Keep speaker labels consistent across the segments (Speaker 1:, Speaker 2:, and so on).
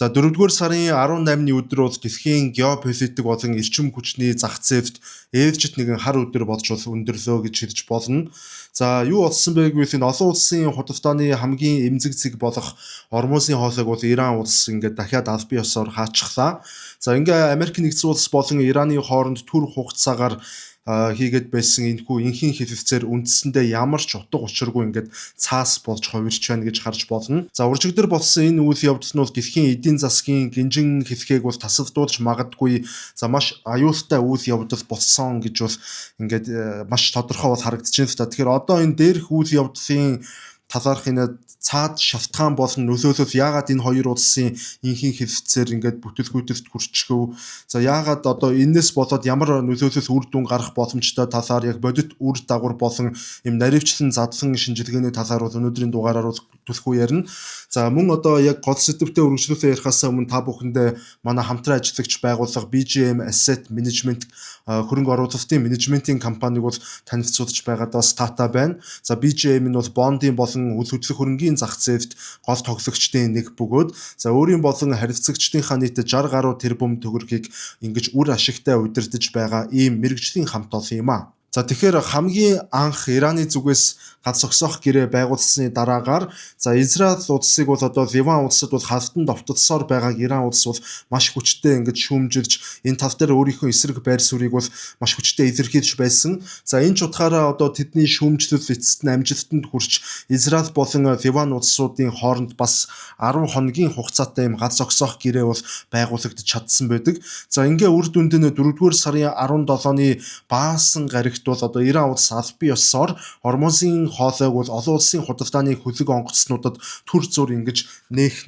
Speaker 1: За 4-р сарын 18-ны өдөр бол дэлхийн геополитик болон эрчим хүчний зах зээлд ээлжит нэгэн хар өдөр болж өндөрлөө гэж хэлж болно. За юу болсон бэ гэвэл энэ олон улсын худалдааны хамгийн эмзэг зэг болох Ормозын хоолойг бол Иран улс ингээд дахиад аль бие ёсоор хаачихлаа. За ингээ Америк нэгдсэн улс болон Ираны хооронд түр хугацаагаар хийгээд байсан энэхүү инхийн хэлэлцээр үндсэндээ ямар ч утга учиргүй ингээд цаас болж хувирч байна гэж харж болно. За уржигдэр болсон энэ үйл явдал нь бол дэлхийн эдийн засгийн гинжин хэлхээг бол тасалдуулж магадгүй маш аюултай үйл явдал болсон гэж бол ингээд маш тодорхой бол харагдаж байна л та. Тэгэхээр одоо энэ дээрх үйл явдлын талаарх энэ цаад шалтгаан болон нөлөөлөл яагаад энэ хоёр улсын инхийн хэлэлцээр ингээд бүтэлгүйтэд хүрчихв. За яагаад одоо энэс болоод ямар нөлөөлөл үр дүн гарах боломжтой талаар яг бодит үр дагавар болон юм наривчлан задлан шинжилгээний талаар бол өнөөдрийн дугаараар бол төлхөө ярина. За мөн одоо яг гол сэдвтэй үргэлжлүүлээ ярихаас өмнө та бүхэндээ манай хамтран ажиллагч байгууллага BGM Asset Management хөрөнгө оруулалтын менежментийн компаниг бол танилцуулж байгаадаа стата байна. За BGM нь бол бондын болон үйл хөдлөх хөрөнгийн зах зээлд гол тоглогчдын нэг бөгөөд за өөрийн болон харилцагчдынхаа нийт 60 гаруй тэрбум төгрөгийг ингэж үр ашигтай удирдах байгаа ийм мэргэжлийн хамт олон юм а. За тэгэхээр хамгийн анх Ираны зүгээс ганц зогсоох гэрээ байгуулсны дараагаар за Израиль улсыг бол одоо Ливан улсад бол халтан довтолсоор байгааг Иран улс бол маш хүчтэй ингэж шүүмжилж энэ тал дээр өөрийнхөө эсрэг байр суурийг бол маш хүчтэй илэрхийлж байсан. За энэ ч утгаараа одоо тэдний шүүмжлэл эцэст нь амжилтанд хүрч Израиль болон Ливан улсуудын хооронд бас 10 хоногийн хугацаатай юм ганц зогсоох гэрээ бол байгуулагдаж чадсан байдаг. За ингээ үр дүнд нь 4-р сарын 17-ны баасан гарагт бол одоо Иран улс аль бие ёсоор Ормозын хоолойг бол олон улсын худалдааны хөлөг онгоцнуудад төр зур ингэж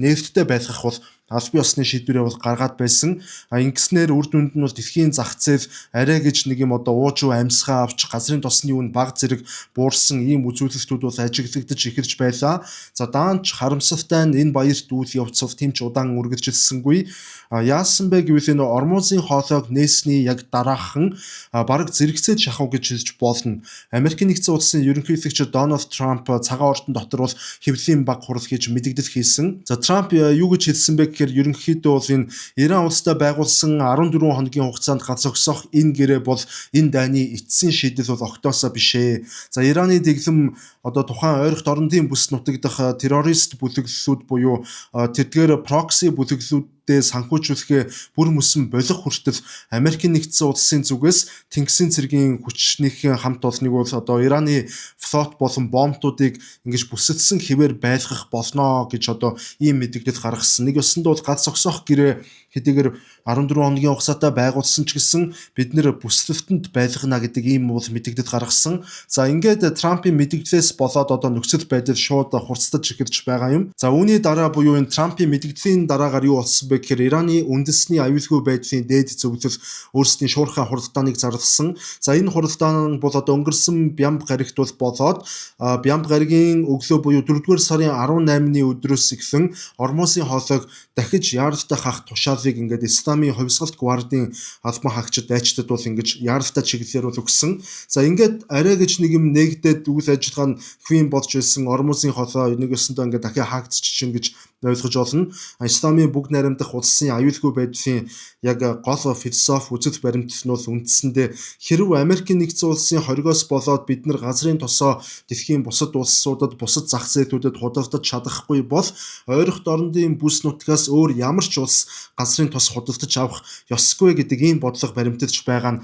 Speaker 1: нээлттэй байлгах бол аль бие ёсны шийдвэрээ бол гаргаад байсан. Ингэснээр үр дүнд нь бол дэлхийн зах зээл арай гэж нэг юм одоо уужуу амьсгаа авч газрын тосны үн баг зэрэг буурсан ийм үзүүлэлтүүд бол ажиглагдаж эхэлж байлаа. За даанч харамсалтай нь энэ баярт үйл явц бол тэмч удаан үргэлжилсэнгүй. Яасан бэ гэвэл энэ Ормозын хоолойг нээсний яг дараахан бараг зэрэгцээд шахав гэж хэлж болно. Америк нэгдсэн улсын ерөнхийлөгч Дональд Трамп цагаан ордон дотор бол хэвлэлийн баг хурал хийж мэдэгдэл хийсэн. За Трамп юу гэж хэлсэн бэ гэхээр ерөнхийдөө бол энэ Иран улстай байгуулсан 14 хоногийн хугацаанд ганц зогсоох энэ гэрээ бол энэ дайны эцсийн шийдэл бол огтоосоо бишээ. За Ираны дэглэм одоо тухайн ойролт орнын бүс нутагдах террорист бүлэглэлүүд буюу тэдгээр прокси бүлэглэлүүдтэй санхүүжүүлэхээ бүр мөсөн болох хүртэл Америк нэгдсэн улсын зүгээс Тэнгисийн цэргийн хүчнийхээ хамт олныг бол одоо Ираны флот болон бомбуудыг ингэж бүсэлсэн хэвээр байлгах болно гэж одоо ийм мэдээлэл гаргасан. Нэг ёсонд бол ганц зогсоох гэрээ хэдийгээр 14 хоногийн хугацаатай байгуулсан ч гэсэн бид нэр бүслэлтэнд байлгана гэдэг ийм бол мэдээлэл гаргасан. За ингээд Трампын мэдээлэлээс болоод одоо нөхцөл байдал шууд хурцтаж эхэлж байгаа юм. За үүний дараа буюу энэ Трампын мэдээллийн дараагаар юу болсон бэ гэхээр Ираны үндэсний аюулгүй байдлын дээд зөвлөл өөрсдийн шуурхай хуралдааныг зарласан. За энэ хуралдаан бол одоо өнгөрсөн Бямб гарагт бол болоод Бямб гарагийн өглөө буюу 4-р сарын 18-ны өдрөөс эхлэн Ормозын хоолойг дахиж яаралтай хаах тушаалыг ингээд Исламын хувьсгалт гвардийн албан хаагчид дайчдад бол ингэж яаралтай чиглэлээр бол өгсөн. За ингээд арай гэж нэг юм нэгдээд үйл ажиллагаа нь хвийн болж байсан Ормозын хоолой нэг ёсондоо ингээд дахиад хаагдчихна гэж ойлгож олно. Исламын бүгд найрамдах улсын аюулгүй байдлын яг гол философи үзэл баримтлал нь бол үндсэндээ хэрв Америк нэгдсэн улсын хоригоос болоод бид нар газрын тосоо дэлхийн бусад улсуудад бусад зах зээлүүдэд худалдаж чадахгүй бол ойролт орнын бүс нутгаас өөр ямар ч улс газрын тос худалдаж авах ёсгүй гэдэг ийм бодлого баримталж байгаа нь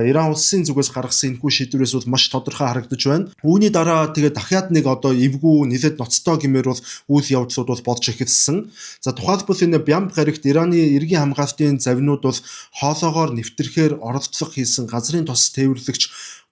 Speaker 1: Иран улсын зүгээс гаргасан энэхүү шийдвэрээс бол маш тодорхой харагдаж байна. Үүний дараа тэгээд дахиад нэг одоо эвгүй нэлээд ноцтой гэмээр бол үйл явдлууд бол болж эхэлсэн. За тухайлбал энэ Бямб гарагт Ираны эргийн хамгаалтын завинууд бол хоолоогоор нэвтрэхээр оролцох хийсэн газрын тос тээвэрлэгч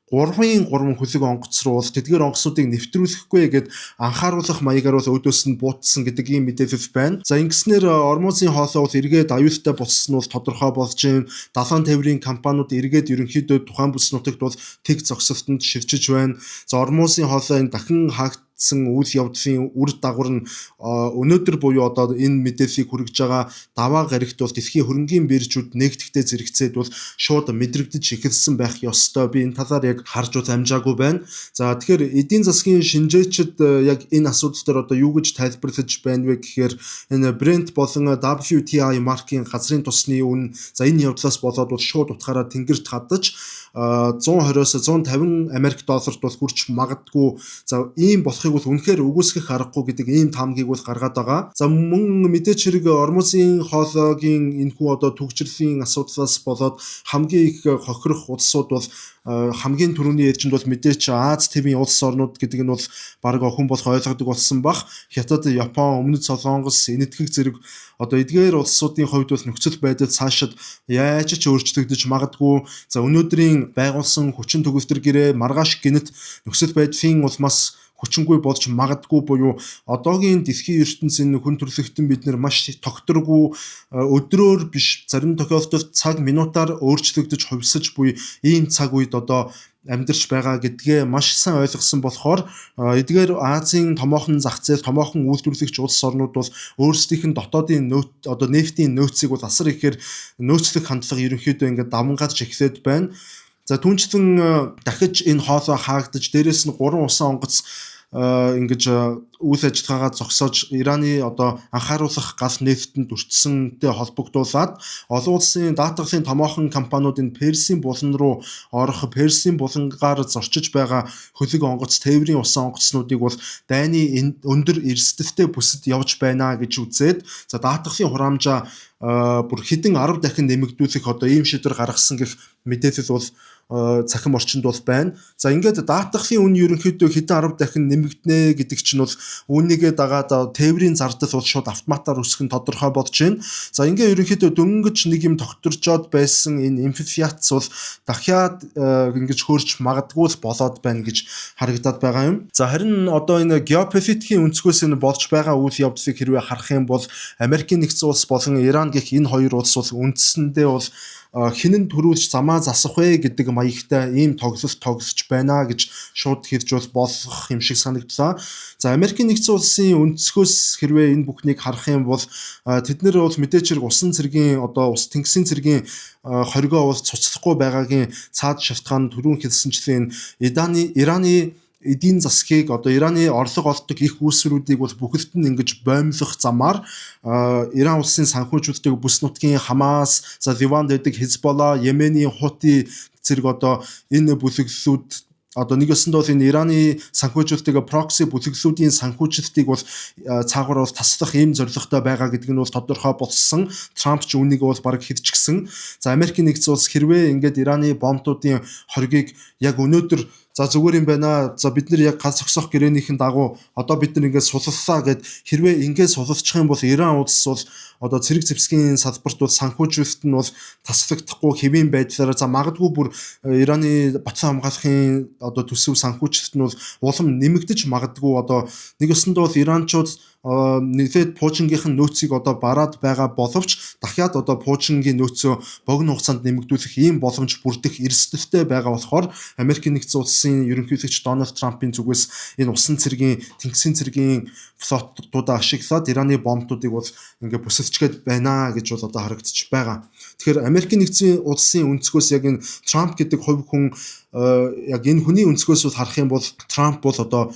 Speaker 1: 3 хөлөг онгоц руу тэдгээр онгоцнуудыг нэвтрүүлэхгүй гэд анхааруулах маягаар бол өөдөөс нь буутсан гэдэг ийм мэдээлэл байна. За ингэснээр Ормозын хоолой бол эргээд аюултай болсон нь бол тодорхой болж байна. Далайн тээврийн компаниуд эргээд ерөнхийдөө тухайн бүс нутагт бол тэг зогсолтод шилжиж байна. За Ормозын хоолой дахин явагдсан үйл явдлын үр дагавар нь өнөөдөр буюу одоо энэ мэдээллийг хүргэж байгаа даваа гарагт бол дэлхийн хөрөнгийн биржүүд нэгтгэхдээ зэрэгцээд бол шууд мэдрэгдэж эхэлсэн байх ёстой. Би энэ талаар яг харж ус амжаагүй байна. За тэгэхээр эдийн засгийн шинжээчид яг энэ асуудал дээр одоо юу гэж тайлбарлаж байна вэ гэхээр энэ Brent болон WTI маркийн газрын тосны үн за энэ явдлаас болоод бол шууд утгаараа тэнгэрт хадаж 120-оос 150 Америк долларт бол хүрч магадгүй. За ийм болохыг бол үнэхээр үгүйсгэх аргагүй гэдэг ийм таамгийг бол гаргаад байгаа. За мөн мэдээч хэрэг Ормозын хоолойгийн энэхүү одоо түгжрлийн асуудлаас болоод хамгийн их хохирох улсууд бол хамгийн түрүүний ээлжинд бол мэдээч Аз тивийн улс орнууд гэдэг нь бол баг охин болох ойлгодог болсон бах. Хятад, Япон, Өмнөд Солонгос, энэтхэг зэрэг одоо эдгээр улсуудын хувьд бол нөхцөл байдал цаашид яаж ч өөрчлөгдөж магадгүй. За өнөөдрийн байгуулсан хүчин төгөлдөр гэрээ маргааш гинэт нөхцөл байдлын улмаас хүчингүй болж магадгүй буюу одоогийн дэлхийн ертөнцийн хүн төрөлхтөн бид нар маш тогтворгүй өдрөөр биш зарим тохиолдолд цаг минутаар өөрчлөгдөж хувьсаж буй ийм цаг үед одоо амьдарч байгаа гэдгээ маш сайн ойлгосон болохоор эдгээр Азийн томоохон зах зээл, томоохон үйлдвэрлэгч улс орнууд бол өөрсдийнх нь дотоодын одоо нефтийн нөөцийг бол асар ихээр нөөцлөх хандлага ерөнхийдөө ингээд давмгааж эхлээд байна. За түнчлэн дахиж энэ хоолой хаагдаж дээрээс нь 3 усан онгоц ингэж үйл ажиллагаагаа зогсоож Ираны одоо анхааруулах газ нефтэнд өртсөнтэй холбогдуулаад олон улсын даатгалын томоохон компаниудын Персийн булан руу орох, Персийн булангаар зорчиж байгаа хөлөг онгоц, тээврийн усан онгоцнуудыг бол дайны өндөр эрсдэлтэй бүсэд явж байна гэж үзээд за даатгалын хураамжаа бүр хэдэн 10 дахин нэмэгдүүлэх одоо ийм шийдвэр гаргасан гэх мэдээлэл бол цахим орчинд бол байна. За ингээд даатгалын үн ерөнхийдөө хэдэн 10 дахин нэмэгдэнэ гэдэг чинь бол үүнийгээ дагаад тээврийн зардал бол шууд автоматар өсөх нь тодорхой болж байна. За ингээд ерөнхийдөө дөнгөж нэг юм тогтворжоод байсан энэ инфляц бол дахиад ингэж хөөрч магадгүй болоод байна гэж харагдаад байгаа юм. За харин одоо энэ геополитикийн өнцгөөс нь болж байгаа үйл явдлыг хэрвээ харах юм бол Америкийн нэгдсэн улс болон Иран гэх энэ хоёр улс бол үндсэндээ бол хинэн төрүүлж замаа засах вэ гэдэг маягтай ийм тоглолт тоглож байна гэж шууд хэлж болох юм шиг санагдлаа. За Америкийн нэгдсэн улсын өнцгөөс хэрвээ энэ бүхнийг харах юм бол тэд нэр бол мэдээч хэрэг усан цэргийн одоо ус тэнгисийн цэргийн хоригоо бол цуцлахгүй байгаагийн цаад шалтгаан түрүүн хэлсэнчлэн Ираны эдийн засгийг одоо Ираны орлого олдог их үүсвэрүүдийг бол бүхэлд нь ингэж боомлох замаар Иран улсын санхүүжүүлдэг бүс нутгийн Хамас, за Ливанд байдаг Хизболла, Йеменийн Хути зэрэг одоо энэ бүлэглэлүүд одоо нэг өсөнд бол энэ Ираны санхүүжүүлдэг прокси бүлэглэлүүдийн санхүүжилтийг бол цаагаар бол таслах ийм зорилготой байгаа гэдэг нь бол тодорхой болсон. Трамп ч үүнийг бол бараг хэлчихсэн. За Америкийн нэгдсэн улс хэрвээ ингээд Ираны бомбуудын хоригийг яг өнөөдөр за зүгээр юм байна. За бид нар яг гал зогсоох гэрээнийхэн дагуу одоо бид нар ингээд сулллаа гэд хэрвээ ингээд суллчих юм бол Иран улс бол одоо цэрэг зэвсгийн салбарт бол санхүүжүүлэлт нь бол таслагдахгүй хэвийн байдлаар за магадгүй бүр Ираны батлан хамгаалахын одоо төсөв санхүүжилт нь бол улам нэмэгдэж магадгүй одоо нэг өсөнд бол Иранчууд нэлээд Пуутингийнхэн нөөцийг одоо бараад байгаа боловч дахиад одоо Пуутингийн нөөцөө богино хугацаанд нэмэгдүүлэх ийм боломж бүрдэх эрсдэлтэй байгаа болохоор Америкийн нэгдсэн улсын ерөнхийлөгч Дональд Трампын зүгээс энэ усан цэргийн тэнгисийн цэргийн флотуудаа ашиглаад Ираны бомбуудыг бол ингээ бүсэлчгээд байна гэж бол одоо харагдчих байгаа. Тэгэхээр Америкийн нэгдсэн улсын өнцгөөс яг энэ Трамп гэдэг хувь хүн яг энэ хүний өнцгөөс бол харах юм бол Трамп бол одоо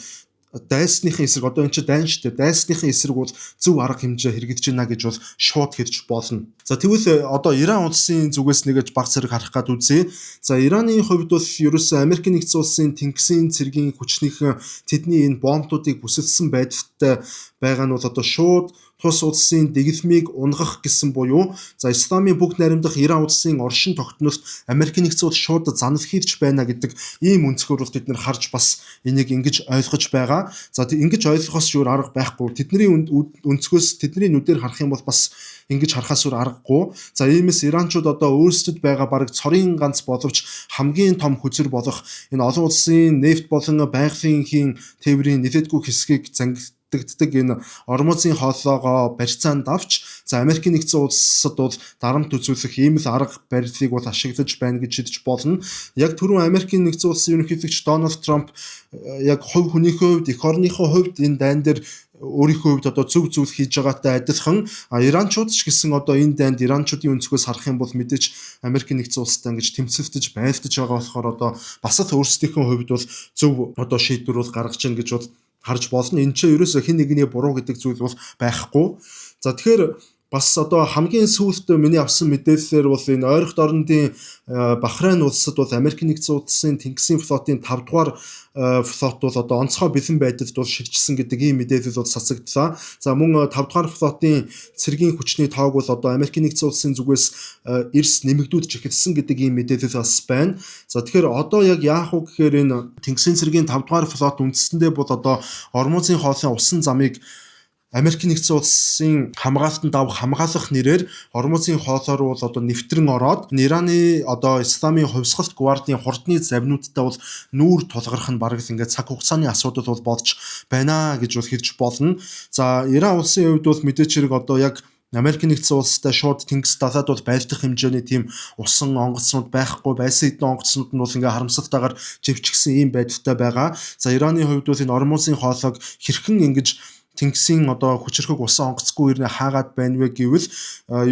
Speaker 1: дайсныхын эсрэг одоо энэ чинь дайн шүү дээ. Дайсныхын эсрэг бол зөв арга хэмжээ хэрэгжиж байна гэж бол шууд хэлж болно. За тэгвэл одоо Иран улсын зүгээс нэгэж баг зэрэг харах гад үзье. За Ираны хувьд бол ерөөсөө Америкийн нэгдсэн улсын тэнгисийн цэргийн хүчнийхэн тэдний энэ бомбуудыг бүсэлсэн байдалтай байгаа нь бол одоо шууд тус улсын дэглэмийг унгах гэсэн буюу за исламын бүгд найрамдах Иран улсын оршин тогтнолт Америкийн нэгдсэн улс шууд занал хийвч байна гэдэг ийм өнцгөр бол бид нар харж бас энийг ингэж ойлгож байгаа. За ингэж ойлгохоос өөр арга байхгүй. Тэдний өнцгөөс тэдний нүдээр харах юм бол бас ингэж харахаас өөр аргагүй. За иймээс Иранчууд одоо өөрсдөд байгаа бараг цорын ганц боловч хамгийн том хүзэр болох энэ олон улсын нефт болон байгалийн тээврийн нэлээдгүй хэсгийг дутагддаг энэ Ормозын хоолойгоо барьцаанд авч Америкийн нэгдсэн улсад бол дарамт үзүүлэх ийм л арга барилыг бол ашиглаж байна гэж хэлж болно. Яг түрүүн Америкийн нэгдсэн улсын ерөнхийлөгч Дональд Трамп яг хувь хүнийхээ хувьд, эх орныхоо хувьд энэ дайн дээр өөрийнхөө хувьд одоо зөв зүйл хийж байгаатай адилхан Иранчууд ч гэсэн одоо энэ дайнд Иранчуудын өнцгөөс харах юм бол мэдээж Америкийн нэгдсэн улстай ингэж тэмцэлдэж байлдаж байгаа болохоор одоо бас л өөрсдийнхөө хувьд бол зөв одоо шийдвэр бол гаргаж ийн гэж бол харж болно. Энэ ч ерөөсөө хин нэгний буруу гэдэг зүйл бол байхгүй. За тэгэхээр бас одоо хамгийн сүүлд миний авсан мэдээллээр бол энэ ойролт орнын Бахрейн улсад бол Америкийн нэгдсэн улсын Тэнгисийн флотын 5 дугаар флот бол одоо онцгой бэлэн байдалд бол шилжсэн гэдэг ийм мэдээлэл бол цацагдлаа. За мөн 5 дугаар флотын цэргийн хүчний тоог бол одоо Америкийн нэгдсэн улсын зүгээс эрс нэмэгдүүлж эхэлсэн гэдэг ийм мэдээлэл бас байна. За тэгэхээр одоо яг яах вэ гэхээр энэ Тэнгисийн цэргийн 5 дугаар флот үндсэндээ бол одоо Ормозын хоолойн усан замыг Америкийн нэгдсэн улсын хамгаалтанд авах хамгаалах нэрээр Ормозын хоолой руу бол одоо нэвтрэн ороод Ираны одоо Исламын хувьсгалт гвардийн хурдны завнуудтай бол нүүр тулгарх нь бараг л ингээд цаг хугацааны асуудал бол болж байна гэж бол хэлж болно. За Иран улсын хувьд бол мэдээч хэрэг одоо яг Америкийн нэгдсэн улстай шууд Тэнгис далайд бол байлдах хэмжээний тийм усан онгоцнууд байхгүй, байсан хэдэн онгоцнууд нь бол ингээ харамсалтайгаар живчгсэн ийм байдалтай байгаа. За Ираны хувьд бол энэ Ормозын хоолойг хэрхэн ингэж Тэнгисийн одоо хүчрхэг усан онгоцгүй ирнэ хаагаад байна вэ гэвэл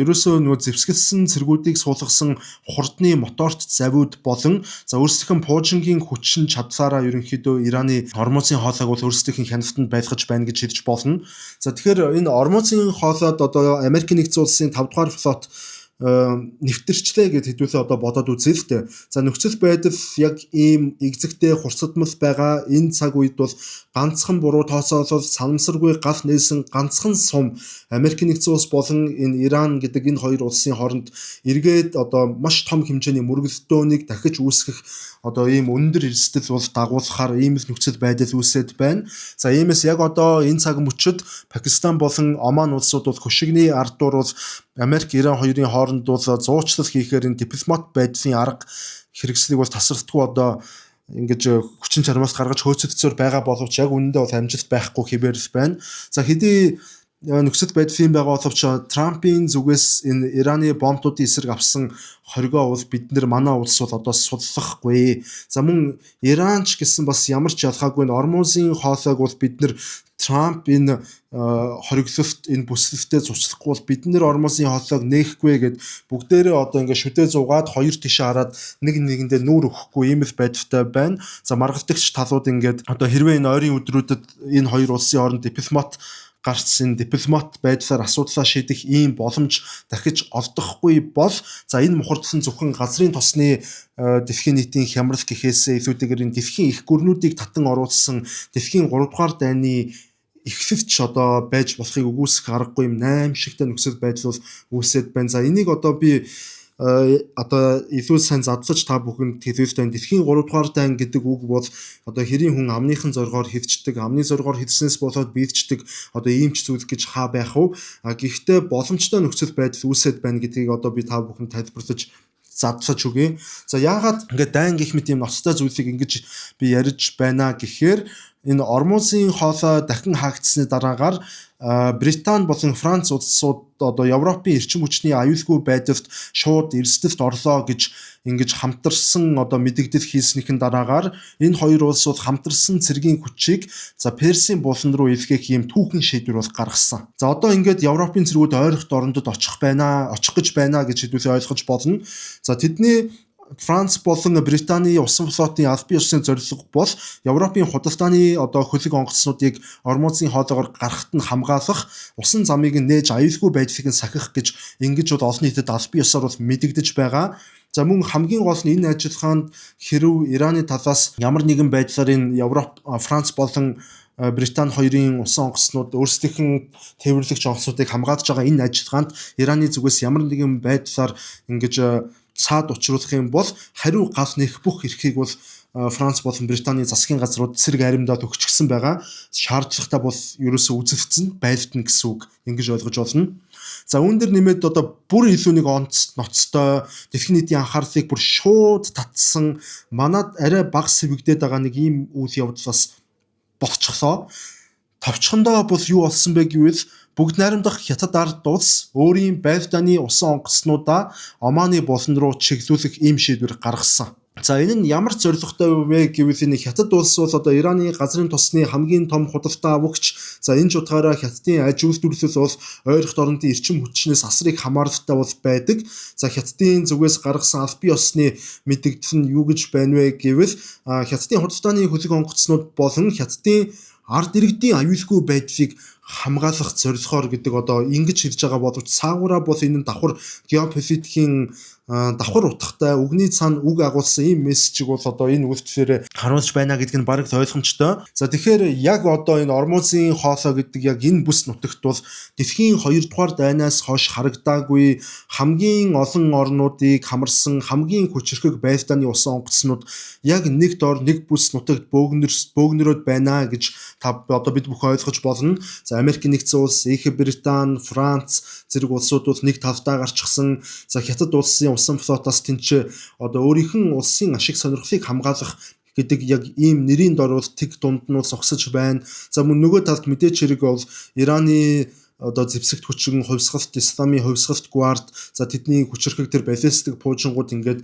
Speaker 1: ерөөсөө нөгөө зэвсгэлсэн цэргүүдийг суулгасан хурдны моторт завиуд болон за өөрсдийнх нь пуужингийн хүчин чадлаараа ерөнхийдөө Ираны Ормозын хоолойг бол өөрсдийнх нь хяналтанд байлгаж байна гэж хэлж болно. За тэгэхээр энэ Ормозын хоолойд одоо Америкийн нэгдсэн улсын 5 дугаар флот нэвтэрчлээ гэд хэдүүлээ одоо бодоод үзье л дээ. За нөхцөл байдал яг ийм эгзэгтэй хурцдмал байгаа энэ цаг үед бол ганцхан буруу тооцоолол санамсаргүй гал нээсэн ганцхан сум Америкийн нэгдсэн улс болон энэ Иран гэдэг энэ хоёр улсын хооронд эргээд одоо маш том хэмжээний мөргөлдөөнийг дахиж үүсгэх одоо ийм өндөр эрсдэл бол дагуулахаар ийм л нөхцөл байдал үүсэт байна. За иймээс яг одоо энэ цаг мөчид Пакистан болон Оман улсууд бол хөшигний ардуур бол Америк Иран хоёрын хооронд бол зуучлал хийхээр энэ дипломат байдлын арга хэрэгслийг бол тасралтгүй одоо ингэж хүчин чармаас гаргаж хөөцөлдсөөр байгаа боловч яг үнэндээ бол амжилт байхгүй хിവэрл байна. За хэдий нөхцөл байдал юм байгаа боловч Трампын зүгээс энэ Ираны бомбуудын эсрэг авсан хоригоо бол бид нар манай улс бол одоо судлахгүй. За мөн Иранч гэсэн бас ямар ч ялгаагүй Ормозын хоолойг бол бид нар Трамп энэ хориглолт энэ бүслэлтэд зурчлахгүй бол бид нэр Ормозын хоолойг нээхгүй гэд бүгдээрээ одоо ингээд шүдээ зугаад хоёр тишээ хараад нэг нэгэндээ нүүр өгөхгүй ийм л байдалтай байна. За маргалдагч талууд ингээд одоо хэрвээ энэ ойрын өдрүүдэд энэ хоёр улсын хооронд дипломат гарцсан дипломат байдлаар асуудлаа шийдэх ийм боломж дахиж олдохгүй бол за энэ мухардсан зөвхөн газрын тосны дэлхийн нийтийн хямрал гэхээсээ илүүтэйгээр энэ дэлхийн их гүрнүүдийг татан оруулсан дэлхийн 3 дугаар дайны эхлэлч одоо байж болохыг үгүйсэх аргагүй юм 8 шигтэй нөхцөл байдал бол үүсэт байна. За энийг одоо би одоо илүү сайн задлаж та бүхэнд хэлэлтэй дэлхийн 3 дугаар дайн гэдэг үг бол одоо хэрийн хүн амныхан зоргоор хөвчдөг, амны зоргоор хэлснээс болоод биелждэг одоо иймч зүйл гэж хаа байх вэ? Гэхдээ боломжтой нөхцөл байдал үүсэт байна гэдгийг одоо би та бүхэнд тайлбарлаж задлаж өгье. За яагаад ингээд дайн гэх мэт юм ноцтой зүйлийг ингэж би ярьж байна гэхээр энэ Ормозын хоолой дахин хаагдсны дараагаар Британи болон Франц улсууд одоо Европын эрчим хүчний аюулгүй байдалд шууд эрсдэлд орлоо гэж ингэж хамтарсан одоо мэдэгдэл хийснийхэн дараагаар энэ хоёр улс бол хамтарсан цэргийн хүчийг за Персийн булан руу илгээх ийм түүхэн шийдвэр бол гаргасан. За одоо ингээд Европын цэргүүд ойролт орондод очих гэж байна гэж хэдүүлээ ойлгож болно. За тэдний Франц болон Британий усан флотын албан ёсны зорилго бол Европын худалдааны одоо хөлөг онгоцнуудыг Ормозын хоолойгоор гарахт нь хамгаалах, усан замыг нээж аюулгүй байдлыг сахих гэж ингэж бол олон нийтэд албан ёсоор бол мэдэгдэж байгаа. За мөн хамгийн гол нь энэ ажиллагаанд хэрв Ираны талаас ямар нэгэн байдлаар энэ Европ, Франц болон Британи хоёрын усан онгоцнууд өөрсдийнх нь тээвэрлэгч онгоцнуудыг хамгаалж байгаа энэ ажиллагаанд Ираны зүгээс ямар нэгэн байдлаар ингэж цаад учруулах юм бол хариу гал нэх бүх эрхийг бол Франц болон Британий засгийн газрууд цэрэг аримдаад өгчихсөн байгаа. Шаардлагатай бол ерөөсөө үзэгдсэн байлдана гэсэн үг ингэж ойлгож болно. За үүн дээр нэмээд одоо бүр илүү нэг ноцтой дэлхийн нийтийн анхаарлыг бүр шууд татсан манад арай бага сэвэгдээд байгаа нэг ийм үйл явдал бас болчихлоо. Товчхондоо бол юу болсон бэ гэвэл бүгд найрамдах Хятад ард улс өөрийн байртааны усан онгоцнуудаа Оманы булан руу чиглүүлэх ийм шийдвэр гаргасан. За энэ нь ямар зорилготой вэ гэвэл энэ Хятад улс бол одоо Ираны газрын тосны хамгийн том худалдаа авагч. За энэ ч утгаараа Хятадын аж үйлдвэрлэл бол ойролт орнодын эрчим хүчнээс асрыг хамааралтай бол байдаг. За Хятадын зүгээс гаргасан аль бие усны мэдэгдэл нь юу гэж байна вэ гэвэл Хятадын худалдааны хөлөг онгоцнууд болон Хятадын ард иргэдийн аюулгүй байдлыг хамгаалах зорилгоор гэдэг одоо ингэж хэлж байгаа боловч цаагаараа бол энэ давхар геополитикийн давхар утгатай үгний цаана үг агуулсан ийм мессежийг бол одоо энэ үйлдэлээр харуулж байна гэдг нь бараг ойлгомжтой. За тэгэхээр яг одоо энэ Ормузын хоолой гэдэг яг энэ бүс нутагт бол дэлхийн 2 дугаар дайнаас хойш харагдаагүй хамгийн олон орнуудыг хамарсан хамгийн хүчирхэг байртааны усан онгоцнууд яг нэг дор нэг бүс нутагт бөөгнөрөөд байна гэж одоо бид бүхэн ойлгож болно. За Америк нэгдсэн улс, Их Британи, Франц зэрэг улсууд бол нэг талдаа гарчихсан. За Хятад улсын усан флотоос тэнцээ одоо өөрийнх нь улсын ашиг сонирхлыг хамгаалах гэдэг яг ийм нэрийн дор бол тэг дунд нь зогсож байна. За мөн нөгөө талд мэдээч хэрэг бол Ираны одоо зэвсэгт хүчин, хувьсгалт, исламын хувьсгалт гвард, за тэдний хүчирхэг тэр баллистик пуужингууд ингээд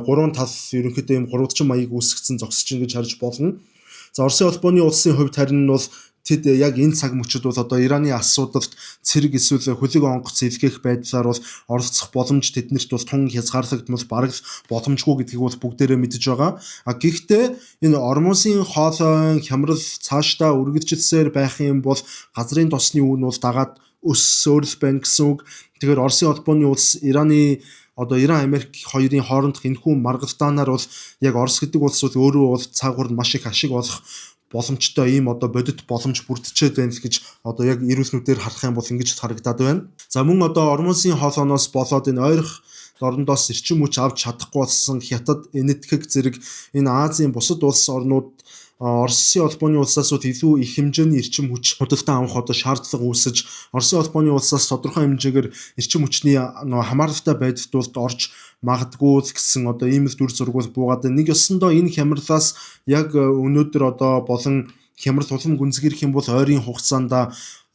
Speaker 1: гурван тал ерөнхийдөө ийм гурвалжин маяг үүсгэсэн зогсож ин гэж харж болно. За Оросын холбооны улсын хувьд харин бол тэд яг энэ цаг мөчид бол одоо Ираны асуудалд цэрэг эсвэл хөлөг онгоц илгээх байдлаар бол оролцох боломж тэднэрт бол тун хязгаарлагдмал бараг боломжгүй гэдгийг бол бүгдээрээ мэдж байгаа. Гэхдээ энэ Ормузын хоолойн хямрал цаашдаа үргэлжилсээр байх юм бол газрын тосны үн бол дагаад өссөөр л байна гэсэн үг. Тэгэхээр Оросын холбооны улс Ираны одоо Иран Америк хоёрын хоорондох энэхүү маргалдаанаар бол яг Орос гэдэг улс бол өөрөө бол цаагуур маш их ашиг олох боломжтой ийм одоо бодит боломж бүрдчихэд байна гэж одоо яг ирүүлснүүдээр харах юм бол ингэж харагдаад байна. За мөн одоо Ормузын хоолойноос болоод энэ ойрох орндоос эрчим хүч авч чадахгүй болсон Хятад, Энэтхэг зэрэг энэ Азийн бусад улс орнууд Оросын холбооны улсаас илүү их хэмжээний эрчим хүч худалдан авах одоо шаардлага үүсэж Оросын холбооны улсаас тодорхой хэмжээгээр эрчим хүчний хамааралтай байдалд орж магадгүй гэсэн одоо ийм л дүр зургуул буугаад нэг ёсондоо энэ хямралаас яг өнөөдөр одоо болон хямрал улам гүнзгийрэх юм бол ойрын хугацаанд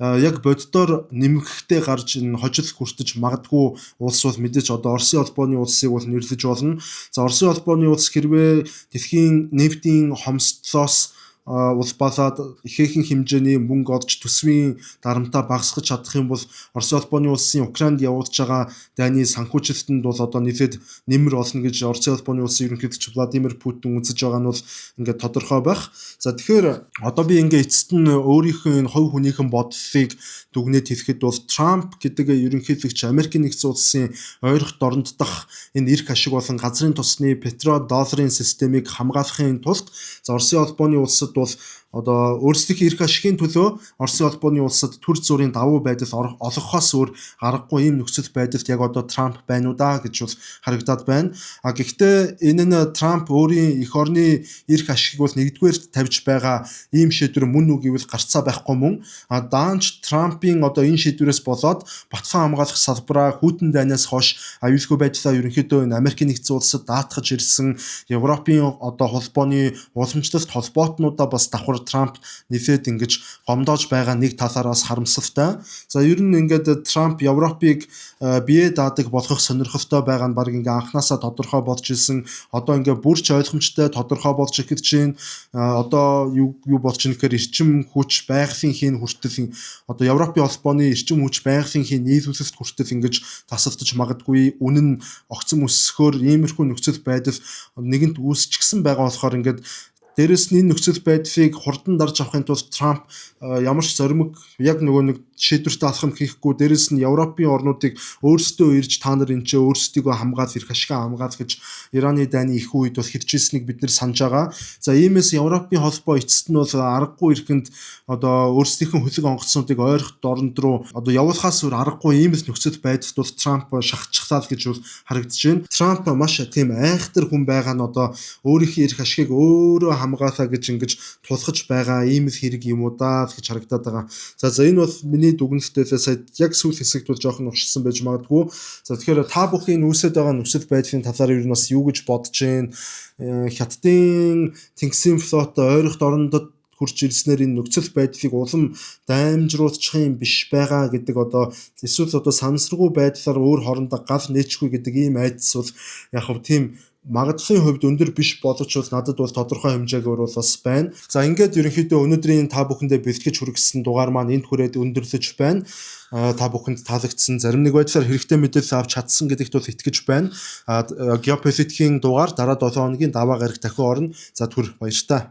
Speaker 1: яг боддоор нэмэхтэй гарч энэ хожил хүртэж магадгүй улс бол мэдээж одоо Оросын холбооны улсыг бол нэрлэж болно. За Оросын холбооны улс хэрвээ дэлхийн нефтийн хомсдлоос улбалаад ихээхэн хэмжээний мөнгө олж төсвийн дарамтаа багасгах чадах юм бол Оросын холбооны улсын Украинд явуулж байгаа дайны санхүүжилтэнд бол одоо нэлээд нэмэр болно гэж Оросын холбооны улсын ерөнхийлөгч Владимир Путин үзэж байгаа нь бол ингээд тодорхой байх. За тэгэхээр одоо би ингээд эцэст нь өөрийнхөө энэ хувь хүнийхэн бодлыг дүгнэж хэлэхэд бол Трамп гэдэг ерөнхийлөгч Америк нэгдсэн улсын ойрох дорнд дах энэ эрх ашиг болон газрын тосны петродолларын системийг хамгаалахын тулд Оросын холбооны улсад бол одоо өөрсдийнхээ эрх ашигын төлөө Оросын холбооны улсад төр зүрийн давуу байдал олгохоос өөр аргагүй ийм нөхцөл байдалд яг одоо Трамп байна уу да гэж бол харагдаад байна. Гэхдээ энэ нь Трамп өөрийн эх орны эрх ашигыг бол нэгдүгээр тавьж байгаа ийм шийдвэр мөн үү гэвэл гарцаа байхгүй мөн. Даанч Трампын одоо энэ шийдвэрээс болоод батхан хамгаалах салбараа хүйтэн дайнаас хойш аюулгүй байдлаа ерөнхийдөө энэ Америк нэгдсэн улсад даатгаж ирсэн Европын одоо холбооны уламжлалт холбоотнуудаа бас давхар Трамп нэлээд ингэж гомдоож байгаа нэг талаараас харамсалтай. За ер нь ингээд Трамп Европыг бие даадаг болгох сонирхолтой байгаа нь баг ингээ анханасаа тодорхой болж ирсэн. Одоо ингээ бүрч ойлгомжтой тодорхой болж эхэлж байна. Одоо юу болж ийн гэхээр эрчим хүч байгалийн хийн хүртэл одоо Европын холбооны эрчим хүч байгалийн хийн нийлүүлэлт хүртэл ингэж тасалдаж магадгүй. Үнэн нь огцом өсөхөөр иймэрхүү нөхцөл байдал нэгэнт үүсчихсэн байгаа болохоор ингээд дээрэс нь энэ нөхцөл байдлыг хурдан дарж авахын тулд Трамп ямар ч зоримог яг нөгөө нэг шийдвэрт алхам хийхгүй дээрэс нь Европын орнуудыг өөрсдөө ирж та нар энэ ч өөрсдийгөө хамгаалах эрх ашигаа хамгаалах гэж Ираны дайны их үед бол хэрэгжүүлсэнийг бид нэр санаж байгаа. За иймээс Европын холбоо эцэст нь бол аргагүй ихэнд одоо өөрсдийнхөө хөлөг онгоцнуудыг ойрох дорнд руу одоо явуулахаас өөр аргагүй ийм л нөхцөл байдалд бол Трамп шахчихлаа гэж бол харагдаж байна. Трамп маш тийм айхтар хүн байгаа нь одоо өөрийнхөө эрх ашигыг өөрөө хамгаалаа гэж ингэж тулхаж байгаа ийм л хэрэг юм уу да гэж харагдаад байгаа. За энэ бол миний дүгнэлтээ сая яг сүүл хэсэгт бол жоохон уршилсан байж магадгүй. За тэгэхээр та бүхэн үүсэж байгаа нөхцөл байдлын талаар юу бас юу гэж бодож байна? Хятадын тэнгисийн флот ойрох дорндод хурж ирснээр энэ нөхцөл байдлыг улам даймжруулчих юм биш байгаа гэдэг одоо эсвэл одоо санамсаргүй байдлаар өөр хоорондоо гал нээчихгүй гэдэг ийм айдас бол яг хөө тийм магадлалын хувьд өндөр биш боловч бол надад бол тодорхой хэмжээгээр бол бас байна. За ингээд ерөнхийдөө өнөөдрийн та бүхэндээ бэлтгэж хүргэсэн дугаар маань энд хүрээд өндөрлөж байна. Та бүхэнд таалагдсан, зарим нэг байдлаар хэрэгтэй мэдээлэл авч чадсан гэдэгт бол итгэж байна. Геополитикийн дугаар дараа 7 хоногийн даваа гараг дахин орно. За түр баяр та.